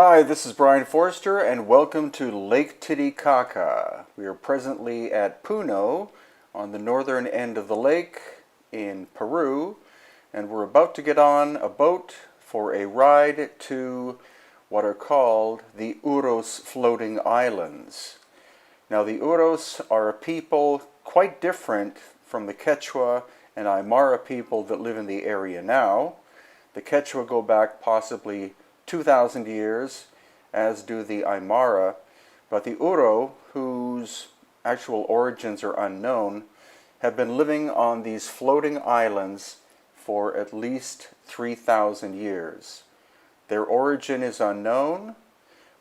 Hi, this is Brian Forster and welcome to Lake Titicaca. We are presently at Puno on the northern end of the lake in Peru, and we're about to get on a boat for a ride to what are called the Uros floating islands. Now the Uros are a people quite different from the Quechua and Aymara people that live in the area now. The Quechua go back possibly 2,000 years, as do the Aymara, but the Uro, whose actual origins are unknown, have been living on these floating islands for at least 3,000 years. Their origin is unknown,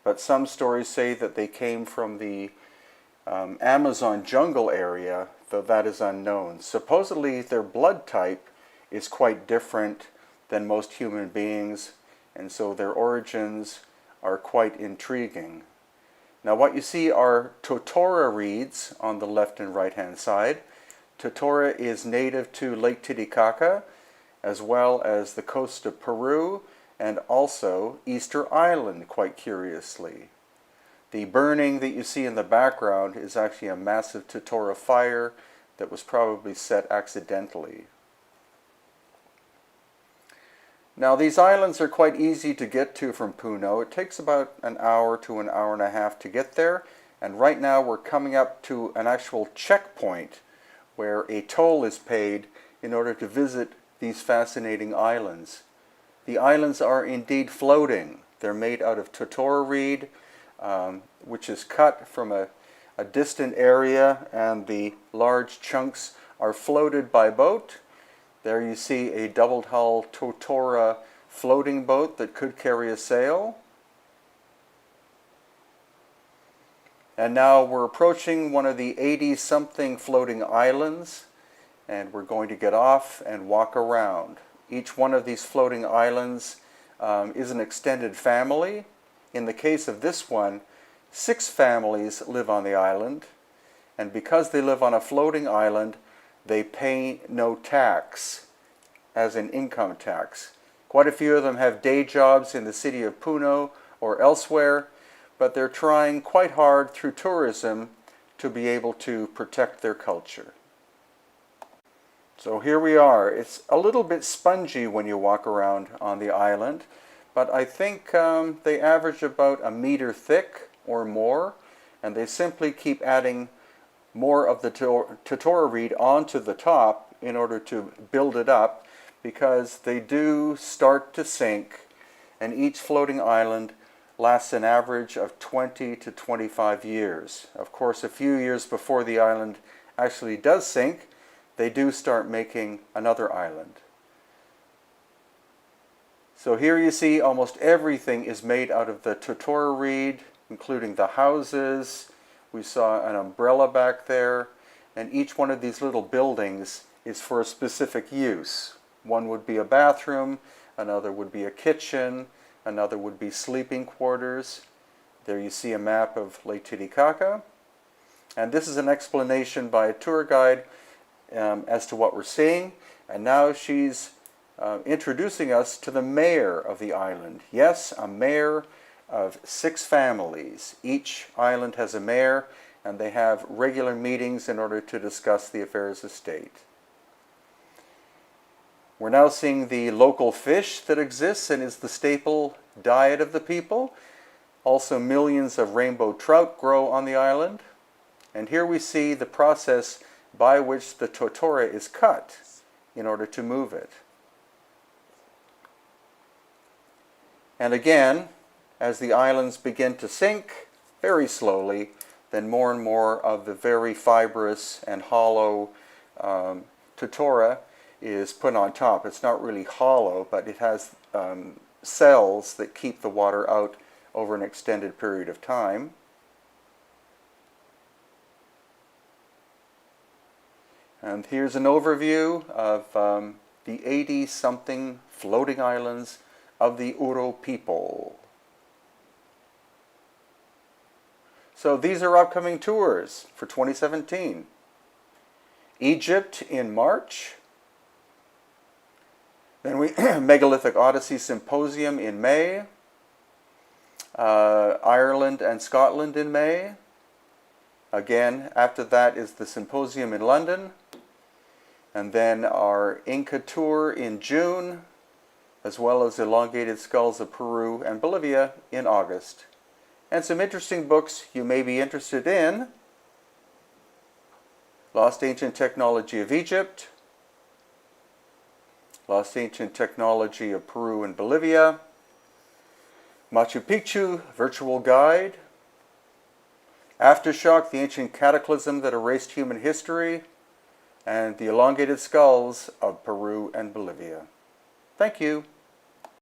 but some stories say that they came from the Amazon jungle area, though that is unknown. Supposedly their blood type is quite different than most human beings, and so their origins are quite intriguing. Now what you see are totora reeds on the left and right hand side. Totora is native to Lake Titicaca, as well as the coast of Peru, and also Easter Island, quite curiously. The burning that you see in the background is actually a massive totora fire that was probably set accidentally. Now these islands are quite easy to get to from Puno. It takes about an hour to an hour and a half to get there, and right now we're coming up to an actual checkpoint where a toll is paid in order to visit these fascinating islands. The islands are indeed floating. They're made out of totora reed, which is cut from a distant area, and the large chunks are floated by boat. There you see a double-hull totora floating boat that could carry a sail. And now we're approaching one of the 80-something floating islands, and we're going to get off and walk around. Each one of these floating islands is an extended family. In the case of this one, 6 families live on the island, and because they live on a floating island, they pay no tax, as in income tax. Quite a few of them have day jobs in the city of Puno or elsewhere, but they're trying quite hard through tourism to be able to protect their culture. So here we are. It's a little bit spongy when you walk around on the island, but I think they average about 1 meter thick or more, and they simply keep adding more of the totora reed onto the top in order to build it up, because they do start to sink, and each floating island lasts an average of 20 to 25 years. Of course, a few years before the island actually does sink, they do start making another island. So here you see almost everything is made out of the totora reed, including the houses. We saw an umbrella back there, and each one of these little buildings is for a specific use. One would be a bathroom, another would be a kitchen, another would be sleeping quarters. There you see a map of Lake Titicaca, and this is an explanation by a tour guide as to what we're seeing. And now she's introducing us to the mayor of the island. Yes, a mayor of 6 families. Each island has a mayor, and they have regular meetings in order to discuss the affairs of state. We're now seeing the local fish that exists and is the staple diet of the people. Also, millions of rainbow trout grow on the island. And here we see the process by which the totora is cut in order to move it. And again, as the islands begin to sink, very slowly, then more and more of the very fibrous and hollow totora is put on top. It's not really hollow, but it has cells that keep the water out over an extended period of time. And here's an overview of the 80-something floating islands of the Uro people. So these are upcoming tours for 2017. Egypt in March. Then we Megalithic Odyssey Symposium in May. Ireland and Scotland in May. Again, after that is the symposium in London. And then our Inca tour in June, as well as Elongated Skulls of Peru and Bolivia in August. And some interesting books you may be interested in: Lost Ancient Technology of Egypt, Lost Ancient Technology of Peru and Bolivia, Machu Picchu Virtual Guide, Aftershock, the Ancient Cataclysm that Erased Human History, and the Elongated Skulls of Peru and Bolivia. Thank you.